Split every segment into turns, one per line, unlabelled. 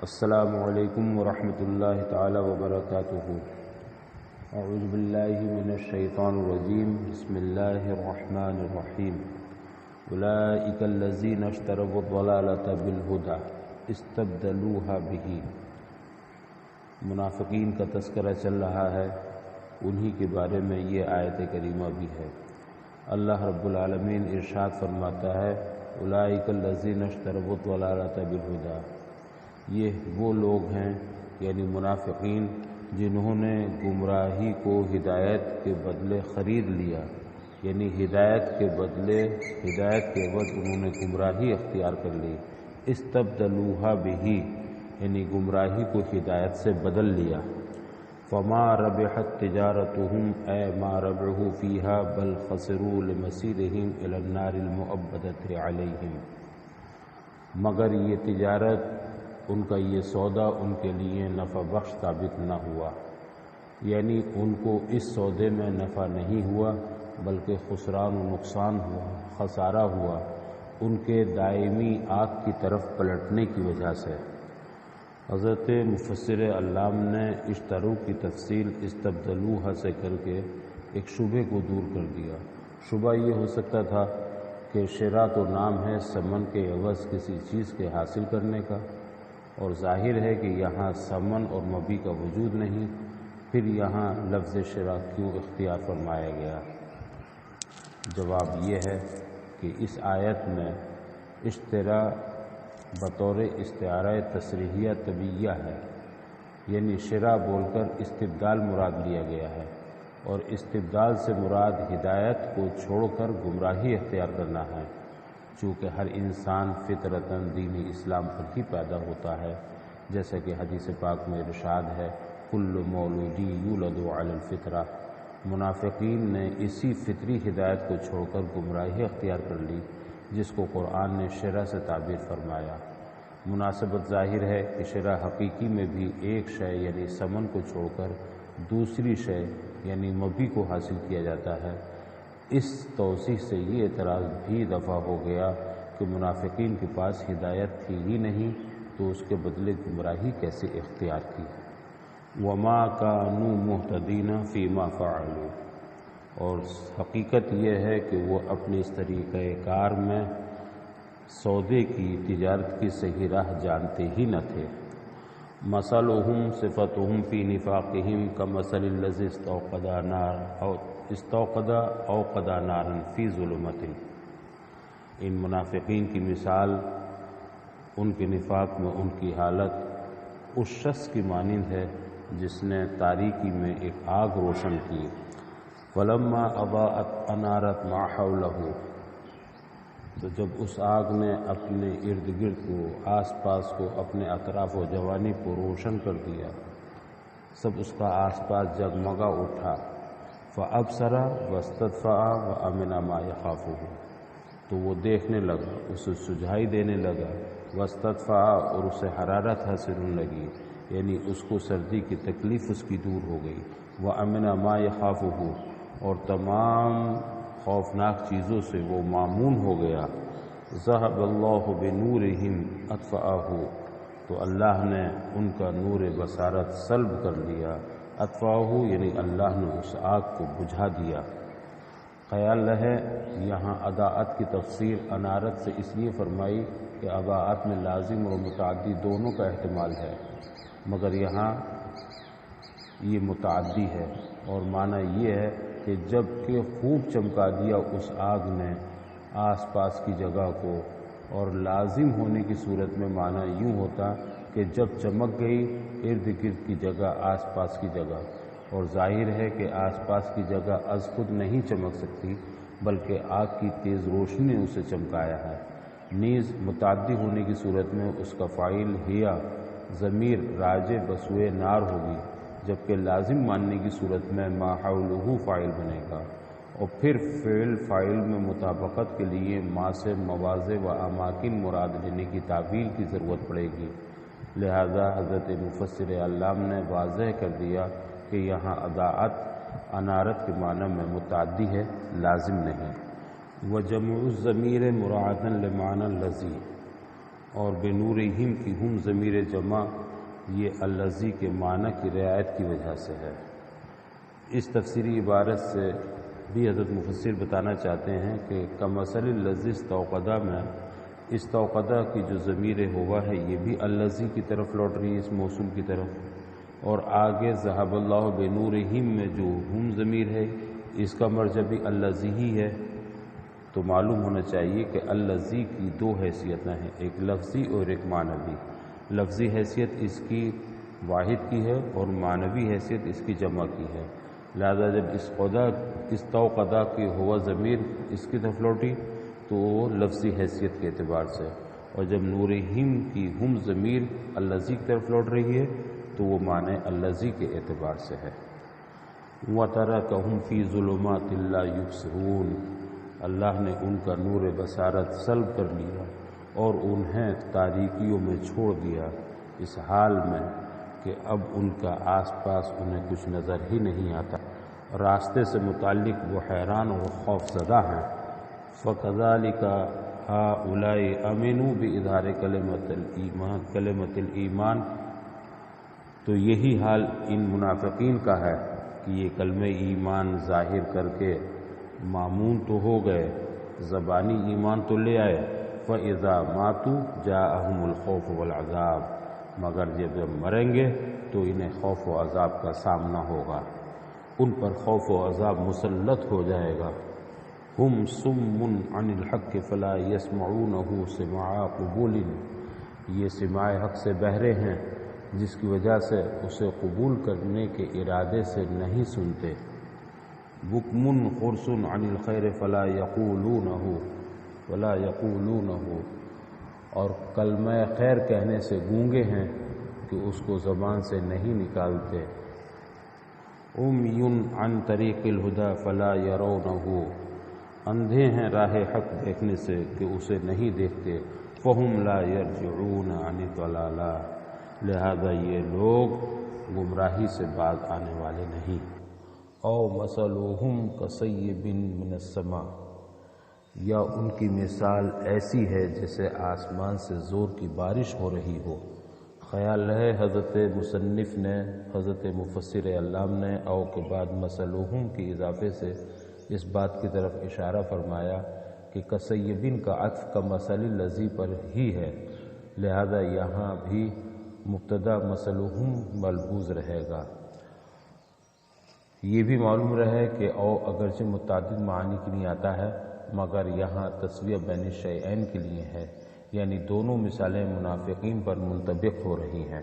السلام علیکم ورحمۃ اللہ تعالی وبرکاتہ۔ اعوذ باللہ من الشیطان الرجیم، بسم اللہ الرحمن الرحیم۔ اولئک الذین اشتروا الضلالۃ بالہدی استبدلوها بہ۔ منافقین کا تذکرہ چل رہا ہے، انہی کے بارے میں یہ آیت کریمہ بھی ہے۔ اللہ رب العالمین ارشاد فرماتا ہے، اولئک الذین اشتروا الضلالۃ بالہدی۔ یہ وہ لوگ ہیں یعنی منافقین جنہوں نے گمراہی کو ہدایت کے بدلے خرید لیا، یعنی ہدایت کے عوض انہوں نے گمراہی اختیار کر لی۔ استبدلوها بہ، یعنی گمراہی کو ہدایت سے بدل لیا۔ فما ربحت تجارتهم، اے ما ربحوا فیها بل خسروا لمصیرهم الی النار المؤبدۃ علیہم۔ مگر یہ تجارت، ان کا یہ سودا ان کے لیے نفع بخش ثابت نہ ہوا، یعنی ان کو اس سودے میں نفع نہیں ہوا بلکہ خسران و نقصان ہوا، خسارہ ہوا، ان کے دائمی آگ کی طرف پلٹنے کی وجہ سے۔ حضرت مفسر علام نے اشتروا کی تفصیل استبدلوها سے کر کے ایک شبہ کو دور کر دیا۔ شبہ یہ ہو سکتا تھا کہ شرا تو نام ہے ثمن کے عوض کسی چیز کے حاصل کرنے کا، اور ظاہر ہے کہ یہاں ثمن اور مبیع کا وجود نہیں، پھر یہاں لفظ شرا کیوں اختیار فرمایا گیا؟ جواب یہ ہے کہ اس آیت میں اشترا بطور استعارہ تصریحیہ طبیعیہ ہے، یعنی شرا بول کر استبدال مراد لیا گیا ہے، اور استبدال سے مراد ہدایت کو چھوڑ کر گمراہی اختیار کرنا ہے، چونکہ ہر انسان فطرتاً دین اسلام پر ہی پیدا ہوتا ہے، جیسا کہ حدیث پاک میں ارشاد ہے، کل مولود یولد علی الفطرہ۔ منافقین نے اسی فطری ہدایت کو چھوڑ کر گمراہی اختیار کر لی، جس کو قرآن نے شرع سے تعبیر فرمایا۔ مناسبت ظاہر ہے کہ شرع حقیقی میں بھی ایک شے یعنی ثمن کو چھوڑ کر دوسری شے یعنی مبیع کو حاصل کیا جاتا ہے۔ اس توضیح سے یہ اعتراض بھی دفع ہو گیا کہ منافقین کے پاس ہدایت تھی ہی نہیں تو اس کے بدلے گمراہی کیسے اختیار کی؟ وما كانوا مهتدین فیما فعلوا، اور حقیقت یہ ہے کہ وہ اپنے اس طریقہ کار میں سودے کی، تجارت کی صحیح راہ جانتے ہی نہ تھے۔ مثلهم صفتهم فی نفاقهم کمثل الذی اوقد نارا فی ظلمت۔ ان منافقین کی مثال ان کے نفاق میں ان کی حالت اس شخص کی مانند ہے جس نے تاریکی میں ایک آگ روشن کی۔ فلما اضاءت انارت ما حولہ، تو جب اس آگ نے اپنے ارد گرد کو، آس پاس کو، اپنے اطراف و جوانب کو روشن کر دیا، سب اس کا آس پاس جگمگا اٹھا۔ فأبصر واستدفع وأمن ما يخافه، تو وہ دیکھنے لگا، اسے سجھائی دینے لگا، واستدفع، اور اسے حرارت حاصل ہونے لگی، یعنی اس کو سردی کی تکلیف اس کی دور ہو گئی۔ وأمن ما يخافه، اور تمام خوفناک چیزوں سے وہ مامون ہو گیا۔ ذهب الله بنورهم اطفأه، تو اللہ نے ان کا نور بصارت سلب کر لیا۔ اطفأه یعنی اللہ نے اس آگ کو بجھا دیا۔ خیال رہے یہاں اضاءت کی تفسیر انارت سے اس لیے فرمائی کہ اضاءت میں لازم اور متعدی دونوں کا احتمال ہے، مگر یہاں یہ متعدی ہے، اور معنی یہ ہے کہ جب کہ خوب چمکا دیا اس آگ نے آس پاس کی جگہ کو، اور لازم ہونے کی صورت میں معنی یوں ہوتا کہ جب چمک گئی ارد گرد کی جگہ، آس پاس کی جگہ، اور ظاہر ہے کہ آس پاس کی جگہ از خود نہیں چمک سکتی بلکہ آگ کی تیز روشنی نے اسے چمکایا ہے۔ نیز متعدی ہونے کی صورت میں اس کا فاعل ہیا ضمیر راجع بسوئے نار ہوگی، جبکہ لازم ماننے کی صورت میں ما حولہ فاعل بنے گا، اور پھر فعل فاعل میں مطابقت کے لیے ما سے مواضع و اماکن مراد لینے کی تعویل کی ضرورت پڑے گی۔ لہذا حضرت مفسر علام نے واضح کر دیا کہ یہاں اضاءت انارت کے معنی میں متعدی ہے، لازم نہیں۔ وجمع الضمیر مراعاً لمعنی الذی، اور بنورہم کی ہم ضمیر جمع یہ الذی کے معنی کی رعایت کی وجہ سے ہے۔ اس تفسیری عبارت سے بھی حضرت مفسر بتانا چاہتے ہیں کہ کمثل الذی استوقدہ میں استوقدہ کی جو ضمیر ہوا ہے یہ بھی الذی کی طرف لوٹ رہی ہے، اس موصول کی طرف، اور آگے ذہب اللہ بنورہم میں جو ہم ضمیر ہے اس کا مرجع بھی الذی ہی ہے۔ تو معلوم ہونا چاہیے کہ الذی کی دو حیثیتیں ہیں، ایک لفظی اور ایک معنوی۔ لفظی حیثیت اس کی واحد کی ہے اور معنوی حیثیت اس کی جمع کی ہے، لہذا جب استوقدہ کی ہوا ضمیر اس کی طرف لوٹی تو وہ لفظی حیثیت کے اعتبار سے، اور جب نورہم کی ہم ضمیر الذی کی طرف لوٹ رہی ہے تو وہ معنی الذی کے اعتبار سے ہے۔ وَتَرَكَهُمْ فِي ظُلُمَاتٍ لَا يُبْصِرُونَ، اللہ نے ان کا نور بصارت سلب کر لیا اور انہیں تاریکیوں میں چھوڑ دیا، اس حال میں کہ اب ان کا آس پاس انہیں کچھ نظر ہی نہیں آتا، راستے سے متعلق وہ حیران اور خوف زدہ ہیں۔ فَكَذَلِكَ هَؤُلَاءِ آمَنُوا بِإِظْهَارِ کلمۃ الایمان، تو یہی حال ان منافقین کا ہے کہ یہ کلمہ ایمان ظاہر کر کے مامون تو ہو گئے، زبانی ایمان تو لے آئے، فَإِذَا مَاتُوا جَاءَهُمُ الْخَوْفُ وَالْعَذَابُ، مگر جب مریں گے تو انہیں خوف و عذاب کا سامنا ہوگا، ان پر خوف و عذاب مسلط ہو جائے گا۔ ہم صم عن الحق فلا يسمعونه سماع قبول، یہ سماع حق سے بہرے ہیں جس کی وجہ سے اسے قبول کرنے کے ارادے سے نہیں سنتے۔ بکم قرص عن الخیر فلا یقولونہ، اور کلمہ خیر کہنے سے گونگے ہیں کہ اس کو زبان سے نہیں نکالتے۔ عمی عن طریق الہدی فلا یرونہ، اندھے ہیں راہ حق دیکھنے سے کہ اسے نہیں دیکھتے۔ فہم لا یرجعون عن الضلالہ، لہذا یہ لوگ گمراہی سے باز آنے والے نہیں۔ او مثلہم کصیب من السماء، یا ان کی مثال ایسی ہے جیسے آسمان سے زور کی بارش ہو رہی ہو۔ خیال ہے حضرت مصنف نے، حضرت مفسر علام نے او کے بعد مثلہم کی اضافے سے اس بات کی طرف اشارہ فرمایا کہ کصیبن کا عطف کا مثل الذی پر ہی ہے، لہذا یہاں بھی مبتدا مثلہم ملحوظ رہے گا۔ یہ بھی معلوم رہے کہ او اگرچہ متعدد معانی کے لیے آتا ہے مگر یہاں تسویہ بین الشیئین کے لیے ہے، یعنی دونوں مثالیں منافقین پر منطبق ہو رہی ہیں۔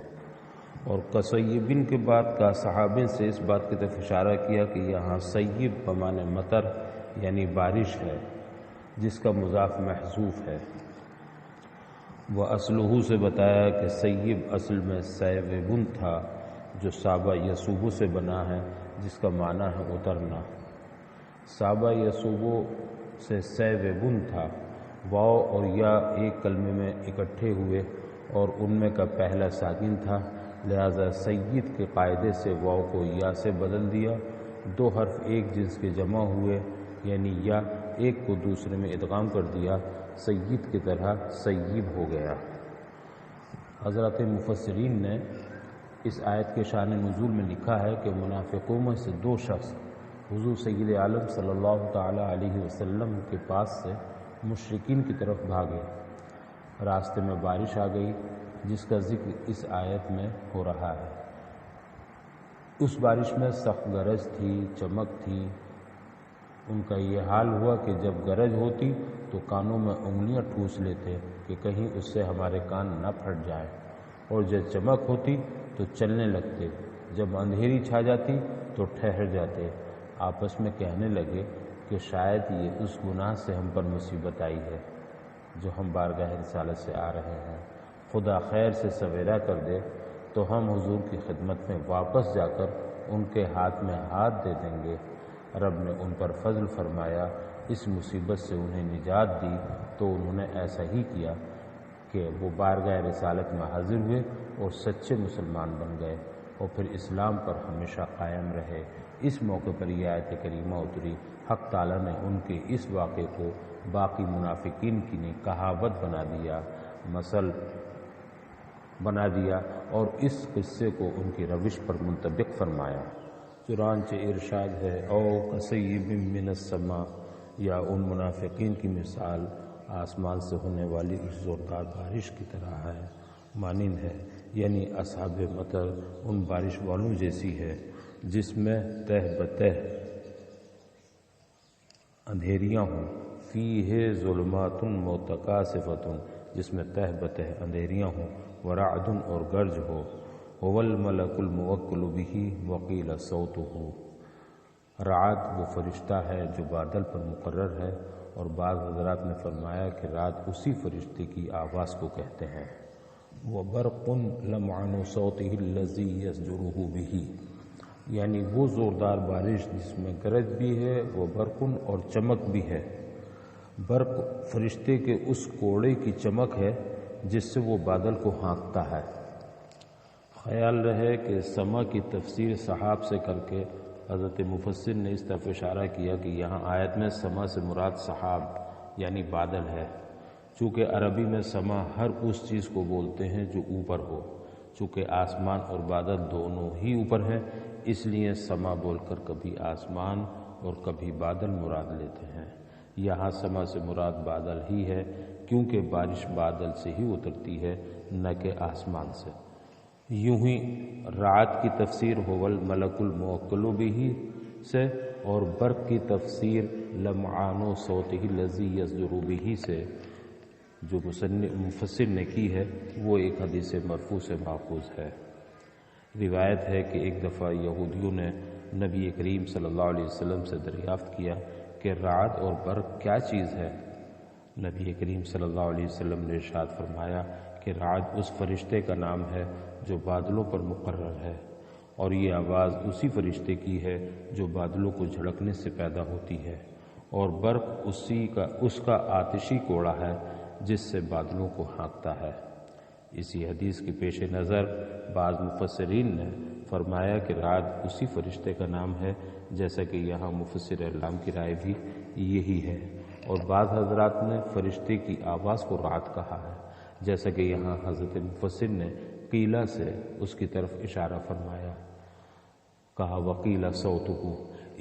اور کصیبن کے بعد کا صحابے سے اس بات کی طرف اشارہ کیا کہ یہاں سیب بمعنی مطر یعنی بارش ہے، جس کا مضاف محذوف ہے۔ وہ اصلہ سے بتایا کہ سیب اصل میں سیبن تھا جو صابہ یسوبو سے بنا ہے، جس کا معنی ہے اترنا۔ صابہ یسوبو سے سیبن تھا، واو اور یا ایک کلمے میں اکٹھے ہوئے اور ان میں کا پہلا ساکن تھا، لہذا سید کے قاعدے سے واو کو یا سے بدل دیا، دو حرف ایک جنس کے جمع ہوئے، یعنی یا ایک کو دوسرے میں ادغام کر دیا، سید کی طرح سیب ہو گیا۔ حضرات مفسرین نے اس آیت کے شان نزول میں لکھا ہے کہ منافقوں میں سے دو شخص حضور سید عالم صلی اللہ تعالی علیہ وسلم کے پاس سے مشرکین کی طرف بھاگے۔ راستے میں بارش آ گئی جس کا ذکر اس آیت میں ہو رہا ہے۔ اس بارش میں سخت گرج تھی، چمک تھی۔ ان کا یہ حال ہوا کہ جب گرج ہوتی تو کانوں میں انگلیاں ٹھوس لیتے کہ کہیں اس سے ہمارے کان نہ پھٹ جائیں، اور جب چمک ہوتی تو چلنے لگتے، جب اندھیری چھا جاتی تو ٹھہر جاتے، آپس میں کہنے لگے کہ شاید یہ اس گناہ سے ہم پر مصیبت آئی ہے جو ہم بارگاہ رسالت سے آ رہے ہیں، خدا خیر سے سویرا کر دے تو ہم حضور کی خدمت میں واپس جا کر ان کے ہاتھ میں ہاتھ دے دیں گے۔ رب نے ان پر فضل فرمایا، اس مصیبت سے انہیں نجات دی تو انہوں نے ایسا ہی کیا کہ وہ بارگاہ رسالت میں حاضر ہوئے اور سچے مسلمان بن گئے اور پھر اسلام پر ہمیشہ قائم رہے۔ اس موقع پر یہ آیت کریمہ اتری۔ حق تعالیٰ نے ان کے اس واقعے کو باقی منافقین کی نے کہاوت بنا دیا۔ مثل بنا دیا اور اس قصے کو ان کی روش پر منطبق فرمایا۔ چنانچہ ارشاد ہے او کصیب من السماء، یا ان منافقین کی مثال آسمان سے ہونے والی اس زوردار بارش کی طرح ہے، مانند ہے، یعنی اصحاب مطر ان بارش والوں جیسی ہے جس میں تہ بتہ اندھیریاں ہوں، فیہ ظلمات متکاثفۃ، جس میں تہ بتہ اندھیریاں ہوں، ورعد اور گرج ہو، هو الملک الموکل بہ وقیل صوتہ، رعد وہ فرشتہ ہے جو بادل پر مقرر ہے، اور بعض حضرات نے فرمایا کہ رعد اسی فرشتے کی آواز کو کہتے ہیں۔ وبرق لمعن صوتہ الذی یزجرہ بہ، یعنی وہ زوردار بارش جس میں گرج بھی ہے، وہ برقن اور چمک بھی ہے۔ برق فرشتے کے اس کوڑے کی چمک ہے جس سے وہ بادل کو ہانکتا ہے۔ خیال رہے کہ سما کی تفسیر سحاب سے کر کے حضرت مفسر نے اس طرف اشارہ کیا کہ یہاں آیت میں سما سے مراد سحاب یعنی بادل ہے، چونکہ عربی میں سما ہر اس چیز کو بولتے ہیں جو اوپر ہو، چونکہ آسمان اور بادل دونوں ہی اوپر ہیں، اس لیے سما بول کر کبھی آسمان اور کبھی بادل مراد لیتے ہیں۔ یہاں سما سے مراد بادل ہی ہے، کیونکہ بارش بادل سے ہی اترتی ہے نہ کہ آسمان سے۔ یوں ہی رعد کی تفسیر هو الملک الموکل بہ سے، اور برق کی تفسیر لمعان صوتہ الذی یزجر بہ سے جو مفسر نے کی ہے، وہ ایک حدیث مرفوع سے ماخوذ ہے۔ روایت ہے کہ ایک دفعہ یہودیوں نے نبی کریم صلی اللہ علیہ وسلم سے دریافت کیا کہ رعد اور برق کیا چیز ہے؟ نبی کریم صلی اللہ علیہ وسلم نے ارشاد فرمایا کہ رعد اس فرشتے کا نام ہے جو بادلوں پر مقرر ہے، اور یہ آواز اسی فرشتے کی ہے جو بادلوں کو جھڑکنے سے پیدا ہوتی ہے، اور برق اس کا آتشی کوڑا ہے جس سے بادلوں کو ہانکتا ہے۔ اسی حدیث کے پیش نظر بعض مفسرین نے فرمایا کہ رعد اسی فرشتے کا نام ہے، جیسا کہ یہاں مفسر اعلام کی رائے بھی یہی ہے، اور بعض حضرات نے فرشتے کی آواز کو رعد کہا ہے، جیسا کہ یہاں حضرت مفسر نے قیلہ سے اس کی طرف اشارہ فرمایا، کہا وقیل صوتہ۔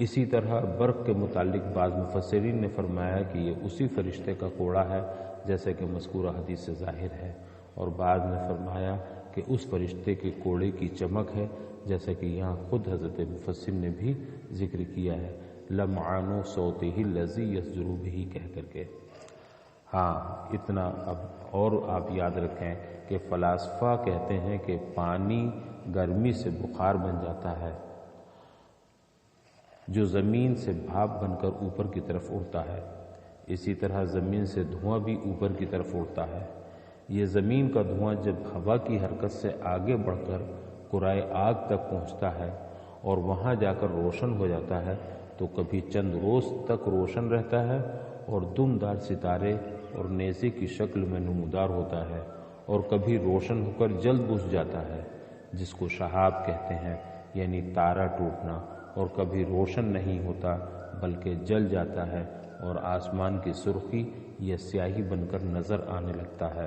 اسی طرح برق کے متعلق بعض مفسرین نے فرمایا کہ یہ اسی فرشتے کا کوڑا ہے، جیسا کہ مذکورہ حدیث سے ظاہر ہے، اور بعض نے فرمایا کہ اس فرشتے کے کوڑے کی چمک ہے، جیسا کہ یہاں خود حضرت مفسر نے بھی ذکر کیا ہے، لمعان صوتہ الذی یزجر بہ کہہ کر کے۔ ہاں اتنا اب اور آپ یاد رکھیں کہ فلاسفہ کہتے ہیں کہ پانی گرمی سے بخار بن جاتا ہے جو زمین سے بھاپ بن کر اوپر کی طرف اڑتا ہے، اسی طرح زمین سے دھواں بھی اوپر کی طرف اڑتا ہے۔ یہ زمین کا دھواں جب ہوا کی حرکت سے آگے بڑھ کر قرائے آگ تک پہنچتا ہے اور وہاں جا کر روشن ہو جاتا ہے تو کبھی چند روز تک روشن رہتا ہے اور دم دار ستارے اور نیزے کی شکل میں نمودار ہوتا ہے، اور کبھی روشن ہو کر جلد بجھ جاتا ہے جس کو شہاب کہتے ہیں، یعنی تارا ٹوٹنا، اور کبھی روشن نہیں ہوتا بلکہ جل جاتا ہے اور آسمان کی سرخی یا سیاہی بن کر نظر آنے لگتا ہے۔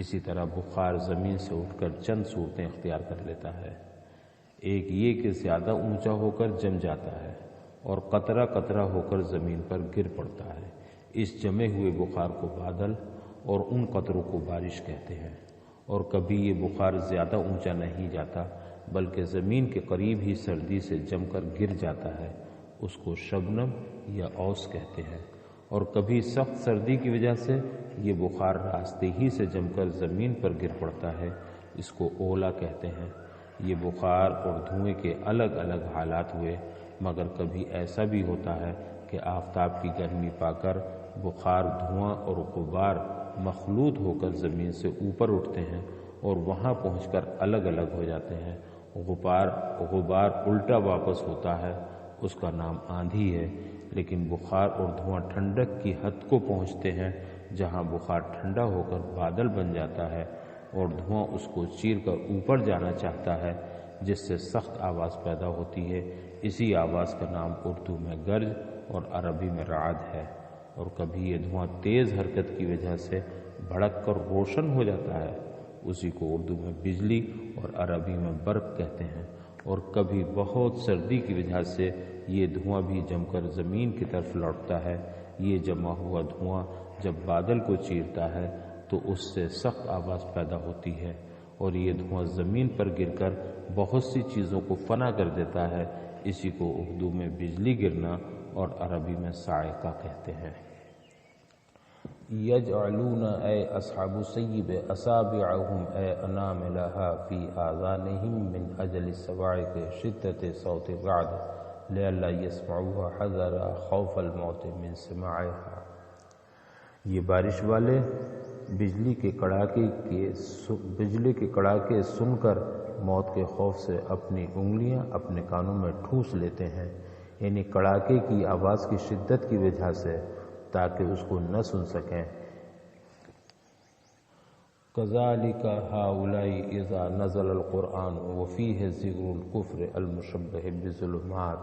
اسی طرح بخار زمین سے اٹھ کر چند صورتیں اختیار کر لیتا ہے۔ ایک یہ کہ زیادہ اونچا ہو کر جم جاتا ہے اور قطرہ قطرہ ہو کر زمین پر گر پڑتا ہے۔ اس جمے ہوئے بخار کو بادل اور ان قطروں کو بارش کہتے ہیں، اور کبھی یہ بخار زیادہ اونچا نہیں جاتا بلکہ زمین کے قریب ہی سردی سے جم کر گر جاتا ہے، اس کو شبنم یا اوس کہتے ہیں، اور کبھی سخت سردی کی وجہ سے یہ بخار راستے ہی سے جم کر زمین پر گر پڑتا ہے، اس کو اولا کہتے ہیں۔ یہ بخار اور دھوئیں کے الگ الگ حالات ہوئے، مگر کبھی ایسا بھی ہوتا ہے کہ آفتاب کی گرمی پا کر بخار، دھواں اور غبار مخلوط ہو کر زمین سے اوپر اٹھتے ہیں اور وہاں پہنچ کر الگ الگ ہو جاتے ہیں۔ غبار الٹا واپس ہوتا ہے، اس کا نام آندھی ہے، لیکن بخار اور دھواں ٹھنڈک کی حد کو پہنچتے ہیں جہاں بخار ٹھنڈا ہو کر بادل بن جاتا ہے اور دھواں اس کو چیر کر اوپر جانا چاہتا ہے، جس سے سخت آواز پیدا ہوتی ہے۔ اسی آواز کا نام اردو میں گرج اور عربی میں رعد ہے، اور کبھی یہ دھواں تیز حرکت کی وجہ سے بھڑک کر روشن ہو جاتا ہے، اسی کو اردو میں بجلی اور عربی میں برق کہتے ہیں۔ اور کبھی بہت سردی کی وجہ سے یہ دھواں بھی جم کر زمین کی طرف لوٹتا ہے۔ یہ جمع ہوا دھواں جب بادل کو چیرتا ہے تو اس سے سخت آواز پیدا ہوتی ہے، اور یہ دھواں زمین پر گر کر بہت سی چیزوں کو فنا کر دیتا ہے۔ اسی کو اردو میں بجلی گرنا اور عربی میں صاعقہ کہتے ہیں۔ یجعلون اے اصحاب السیب اصابعہم اے اناملہا فی آذانہم من اجل الصواعق شدت صوت الرعد لئلا یسمعوها حذر خوف الموت من سماعها۔ یہ بارش والے بجلی کے کڑاکے سن کر موت کے خوف سے اپنی انگلیاں اپنے کانوں میں ٹھوس لیتے ہیں، یعنی کڑاکے کی آواز کی شدت کی وجہ سے، تاکہ اس کو نہ سن سکیں۔ کذالک ہؤلاء اذا نزل القرآن وفیہ ذکر الکفر المشبہ بالظلمات۔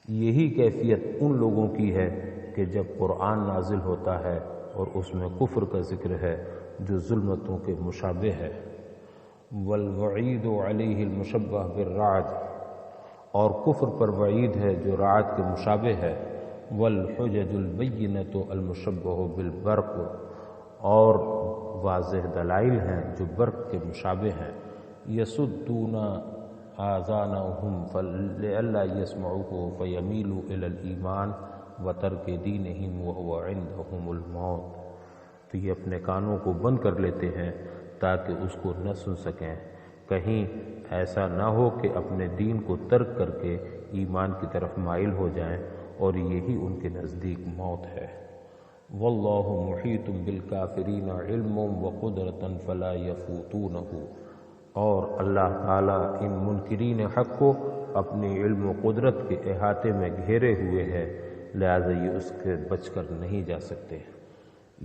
یہی کیفیت ان لوگوں کی ہے کہ جب قرآن نازل ہوتا ہے اور اس میں کفر کا ذکر ہے جو ظلمتوں کے مشابہ ہے، والوعید علیہ المشبہ بالرعد، اور کفر پر وعید ہے جو رعد کے مشابہ ہے، والحجج البینۃ المشبہ بالبرق، اور واضح دلائل ہیں جو برق کے مشابہ ہیں، یصدون آذانہم لئلا یسمعوہ فیمیلوا الی الایمان وترک دینہم وہو عندہم الموت۔ تو یہ اپنے کانوں کو بند کر لیتے ہیں تاکہ اس کو نہ سن سکیں، کہیں ایسا نہ ہو کہ اپنے دین کو ترک کر کے ایمان کی طرف مائل ہو جائیں، اور یہی ان کے نزدیک موت ہے۔ واللہ محیط بالکافرین علم وقدرۃ فلا یفوتونہ، اور اللہ تعالیٰ ان منکرین حق کو اپنی علم و قدرت کے احاطے میں گھیرے ہوئے ہے، لہذا یہ اس کے بچ کر نہیں جا سکتے۔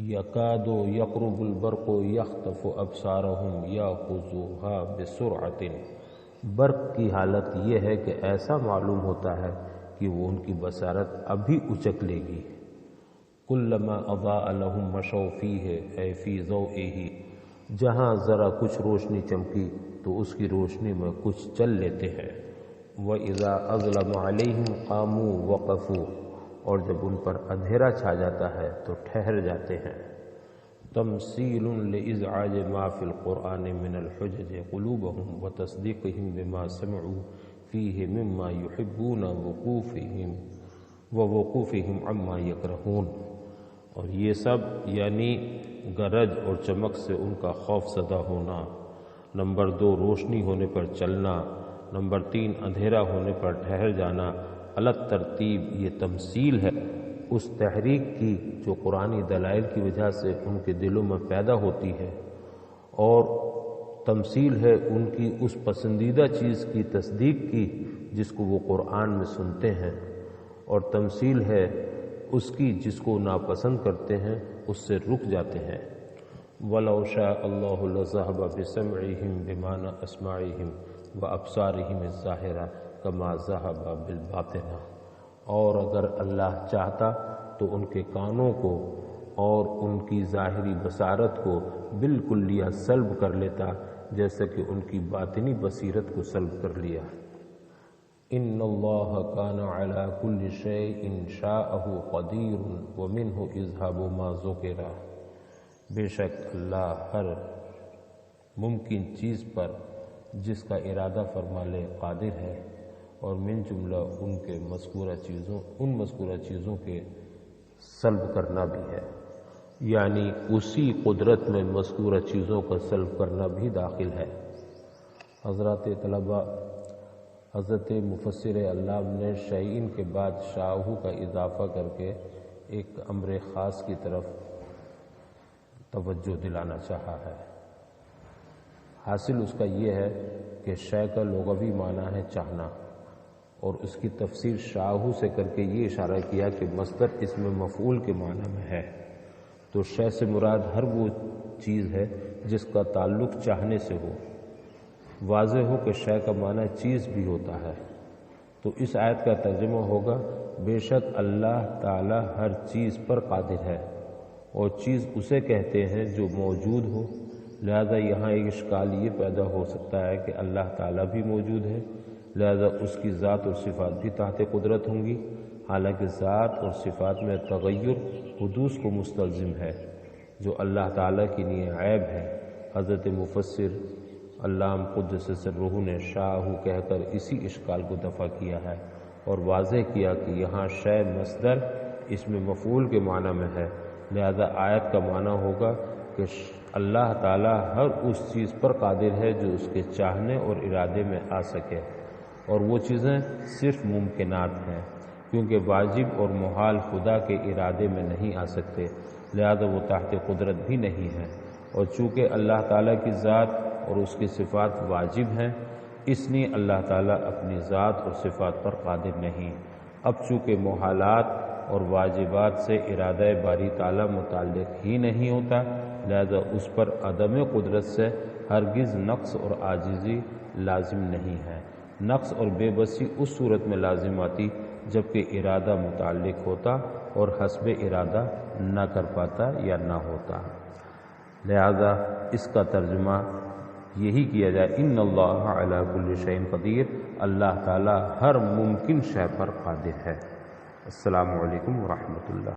یکاد یقرب البرق یخطف ابصارہم یاخذوها بسرعۃ، برق کی حالت یہ ہے کہ ایسا معلوم ہوتا ہے کہ وہ ان کی بصارت ابھی اچک لے گی۔ کلما اضاء لهم مشوا فیہ اے فی ضوئہ، جہاں ذرا کچھ روشنی چمکی تو اس کی روشنی میں کچھ چل لیتے ہیں۔ وَإِذَا أَظْلَمَ عَلَيْهِمْ قَامُوا وَقَفُوا، اور جب ان پر اندھیرا چھا جاتا ہے تو ٹھہر جاتے ہیں۔ تمثیل لإزعاج ما فی القرآن من الحجج قلوبهم وتصدیقهم بما سمعوا فیہ مما یحبون ووقوفهم عما یکرہون، اور یہ سب یعنی گرج اور چمک سے ان کا خوف زدہ ہونا، نمبر 2 روشنی ہونے پر چلنا، نمبر 3 اندھیرا ہونے پر ٹھہر جانا، الگ ترتیب یہ تمثیل ہے اس تحریک کی جو قرآنی دلائل کی وجہ سے ان کے دلوں میں پیدا ہوتی ہے، اور تمثیل ہے ان کی اس پسندیدہ چیز کی تصدیق کی جس کو وہ قرآن میں سنتے ہیں، اور تمثیل ہے اس کی جس کو ناپسند کرتے ہیں اس سے رک جاتے ہیں۔ وَلَوْ شَاءَ اللَّهُ لَذَهَبَ بِسَمْعِهِمْ بِمَعْنَى أَسْمَاعِهِمْ وَأَبْصَارِهِمْ الظَّاهِرَةِ كَمَا ذَهَبَ بِالْبَاطِنَةِ، اور اگر اللہ چاہتا تو ان کے کانوں کو اور ان کی ظاہری بصارت کو بالکلیہ سلب کر لیتا، جیسے کہ ان کی باطنی بصیرت کو سلب کر لیا۔ ان اللہ کان علی کل شیء شاءہ قدیر ومنہ اذھاب ما ذکر، بے شک اللہ ہر ممکن چیز پر جس کا ارادہ فرما لے قادر ہے، اور من جملہ ان مذکورہ چیزوں کے سلب کرنا بھی ہے، یعنی اسی قدرت میں مذکورہ چیزوں کا سلب کرنا بھی داخل ہے۔ حضرات طلباء، حضرت مفسر علامہ نے شیئین کے بعد شاہو کا اضافہ کر کے ایک امر خاص کی طرف توجہ دلانا چاہا ہے۔ حاصل اس کا یہ ہے کہ شے کا لغوی معنی ہے چاہنا، اور اس کی تفسیر شاہو سے کر کے یہ اشارہ کیا کہ مصدر اس میں مفعول کے معنی میں ہے، تو شے سے مراد ہر وہ چیز ہے جس کا تعلق چاہنے سے ہو۔ واضح ہو کہ شے کا معنی چیز بھی ہوتا ہے، تو اس آیت کا ترجمہ ہوگا بے شک اللہ تعالی ہر چیز پر قادر ہے، اور چیز اسے کہتے ہیں جو موجود ہو۔ لہذا یہاں ایک اشکال یہ پیدا ہو سکتا ہے کہ اللہ تعالیٰ بھی موجود ہے، لہذا اس کی ذات اور صفات بھی تحت قدرت ہوں گی، حالانکہ ذات اور صفات میں تغیر حدوث کو مستلزم ہے، جو اللہ تعالیٰ کے لیے عیب ہے۔ حضرت مفسر علامہ قدس سرہ نے شاہ کہہ کر اسی اشکال کو دفع کیا ہے اور واضح کیا کہ یہاں شے مصدر اس میں مفعول کے معنی میں ہے، لہذا آیت کا معنی ہوگا کہ اللہ تعالیٰ ہر اس چیز پر قادر ہے جو اس کے چاہنے اور ارادے میں آ سکے، اور وہ چیزیں صرف ممکنات ہیں، کیونکہ واجب اور محال خدا کے ارادے میں نہیں آ سکتے، لہذا وہ تحت قدرت بھی نہیں ہے۔ اور چونکہ اللہ تعالیٰ کی ذات اور اس کی صفات واجب ہیں، اس لیے اللہ تعالیٰ اپنی ذات اور صفات پر قادر نہیں۔ اب چونکہ محالات اور واجبات سے ارادہ باری تعالیٰ متعلق ہی نہیں ہوتا، لہذا اس پر عدم قدرت سے ہرگز نقص اور عاجزی لازم نہیں ہے۔ نقص اور بے بسی اس صورت میں لازم آتی جبکہ ارادہ متعلق ہوتا اور حسب ارادہ نہ کر پاتا یا نہ ہوتا۔ لہذا اس کا ترجمہ یہی کیا جائے ان اللہ علی کل شیء قدیر، اللہ تعالی ہر ممکن شے پر قادر ہے۔ السلام علیکم ورحمۃ اللہ۔